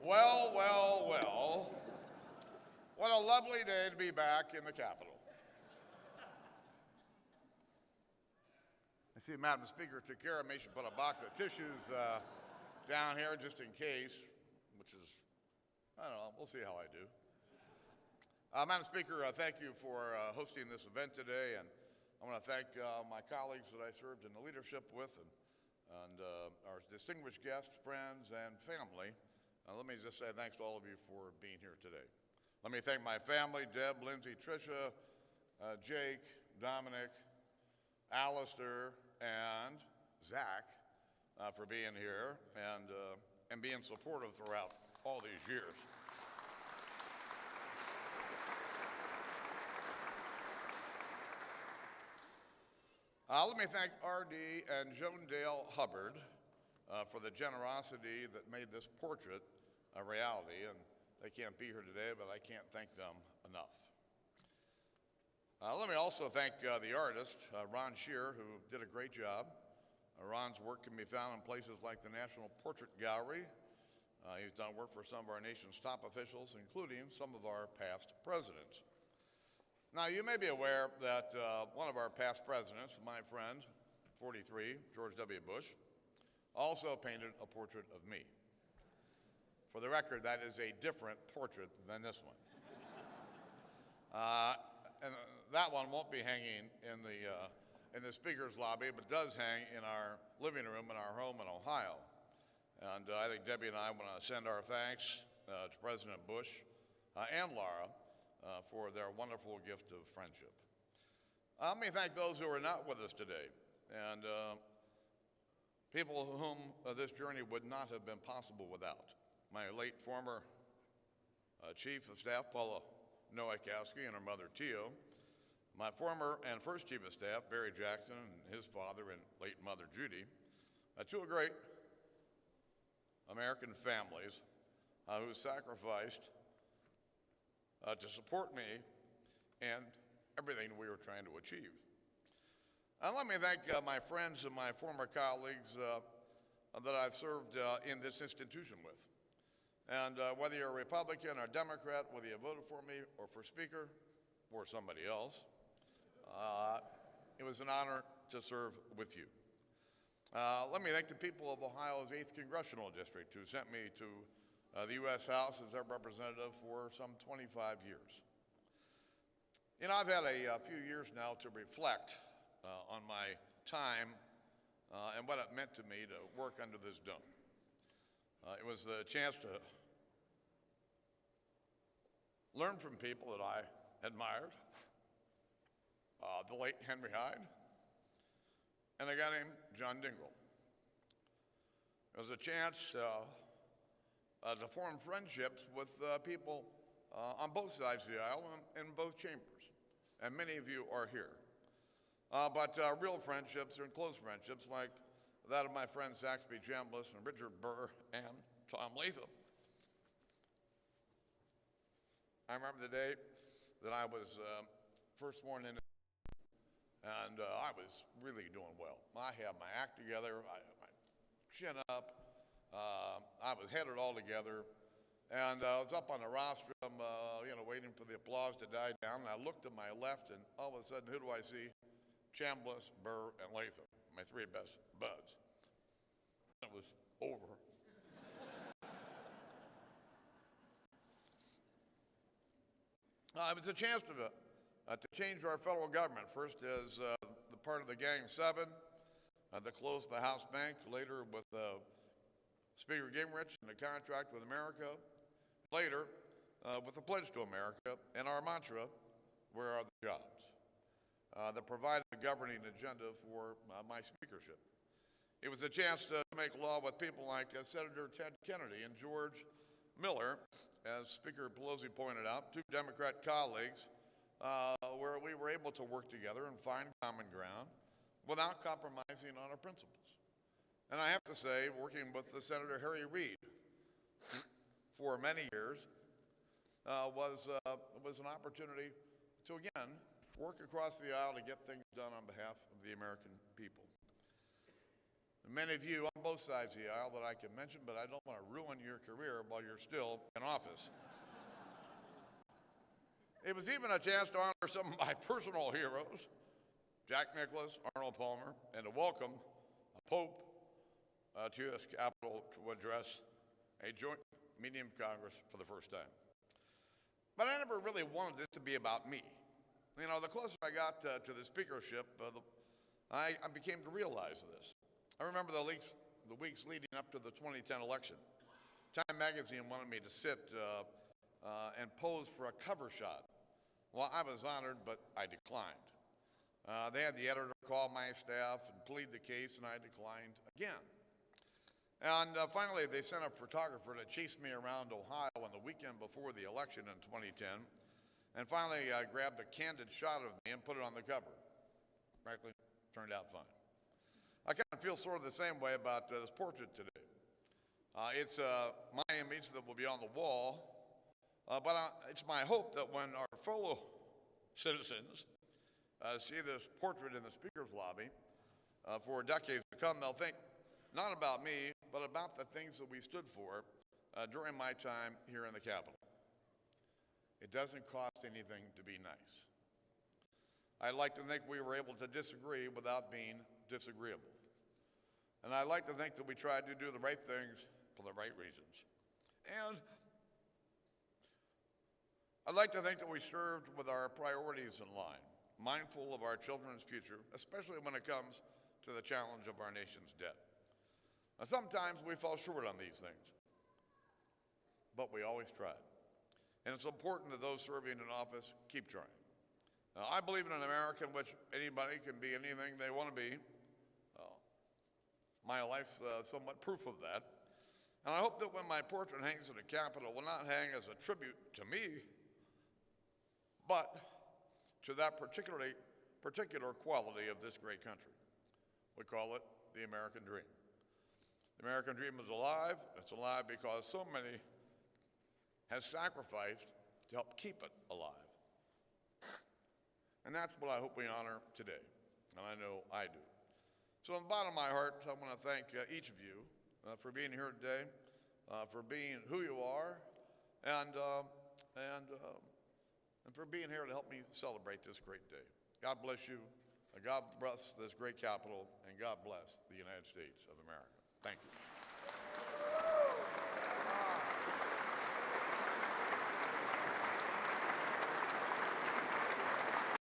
Well, well, well. What a lovely day to be back in the Capitol. I see Madam Speaker took care of me. She put a box of tissues down here just in case, which is, I don't know, we'll see how I do. Madam Speaker, thank you for hosting this event today, and I want to thank my colleagues that I served in the leadership with and our distinguished guests, friends, and family. Let me just say thanks to all of you for being here today. Let me thank my family, Deb, Lindsay, Tricia, Jake, Dominic, Alistair, and Zach for being here and being supportive throughout all these years. Let me thank R.D. and Joan Dale Hubbard for the generosity that made this portrait a reality, and they can't be here today, but I can't thank them enough. Let me also thank the artist, Ron Shear, who did a great job. Ron's work can be found in places like the National Portrait Gallery. He's done work for some of our nation's top officials, including some of our past presidents. Now, you may be aware that one of our past presidents, my friend, 43, George W. Bush, also painted a portrait of me. For the record, that is a different portrait than this one. And that one won't be hanging in the speaker's lobby, but does hang in our living room in our home in Ohio. And I think Debbie and I want to send our thanks to President Bush and Laura for their wonderful gift of friendship. Let me thank those who are not with us today, and people whom this journey would not have been possible without. My late former Chief of Staff, Paula Nowakowski, and her mother, Tio. My former and first Chief of Staff, Barry Jackson, and his father and late mother, Judy. Two great American families who sacrificed to support me and everything we were trying to achieve. And let me thank my friends and my former colleagues that I've served in this institution with. And whether you're a Republican or Democrat, whether you voted for me or for Speaker or somebody else, it was an honor to serve with you. Let me thank the people of Ohio's 8th Congressional District who sent me to the U.S. House as their representative for some 25 years. You know, I've had a few years now to reflect on my time and what it meant to me to work under this dome. It was the chance to learn from people that I admired, the late Henry Hyde, and a guy named John Dingell. It was a chance to form friendships with people on both sides of the aisle and in both chambers, and many of you are here. But real friendships and close friendships like that of my friends Saxby Chambliss and Richard Burr and Tom Latham. I remember the day that I was first sworn in, and I was really doing well. I had my act together, I had my chin up, I was had it all together, and I was up on the rostrum, waiting for the applause to die down, and I looked to my left, and all of a sudden, who do I see? Chambliss, Burr, and Latham, my three best buds. It was over. It was a chance to change our federal government, first as the part of the Gang 7 that closed the House Bank, later with Speaker Gingrich and the contract with America, later with the Pledge to America and our mantra, where are the jobs? That provided a governing agenda for my speakership. It was a chance to make law with people like Senator Ted Kennedy and George Miller, as Speaker Pelosi pointed out, two Democrat colleagues, where we were able to work together and find common ground without compromising on our principles. And I have to say, working with Senator Harry Reid for many years was an opportunity to, again, work across the aisle to get things done on behalf of the American people. Many of you on both sides of the aisle that I can mention, but I don't want to ruin your career while you're still in office. It was even a chance to honor some of my personal heroes, Jack Nicklaus, Arnold Palmer, and to welcome a Pope to U.S. Capitol to address a joint meeting of Congress for the first time. But I never really wanted this to be about me. You know, the closer I got to the speakership, I became to realize this. I remember the weeks leading up to the 2010 election. Time magazine wanted me to sit and pose for a cover shot. Well, I was honored, but I declined. They had the editor call my staff and plead the case, and I declined again. And finally, they sent a photographer to chase me around Ohio on the weekend before the election in 2010. And finally, I grabbed a candid shot of me and put it on the cover. Frankly, turned out fine. I kind of feel sort of the same way about this portrait today. It's my image that will be on the wall, but it's my hope that when our fellow citizens see this portrait in the speaker's lobby for decades to come, they'll think not about me, but about the things that we stood for during my time here in the Capitol. It doesn't cost anything to be nice. I like to think we were able to disagree without being disagreeable. And I like to think that we tried to do the right things for the right reasons. And I'd like to think that we served with our priorities in line, mindful of our children's future, especially when it comes to the challenge of our nation's debt. Now, sometimes we fall short on these things, but we always tried. And it's important that those serving in office keep trying. Now, I believe in an America in which anybody can be anything they want to be. My life's somewhat proof of that. And I hope that when my portrait hangs in the Capitol, it will not hang as a tribute to me, but to that particular quality of this great country. We call it the American dream. The American dream is alive. It's alive because so many have sacrificed to help keep it alive. And that's what I hope we honor today, and I know I do. So on the bottom of my heart, I want to thank each of you for being here today, for being who you are, and for being here to help me celebrate this great day. God bless you, God bless this great Capitol, and God bless the United States of America. Thank you.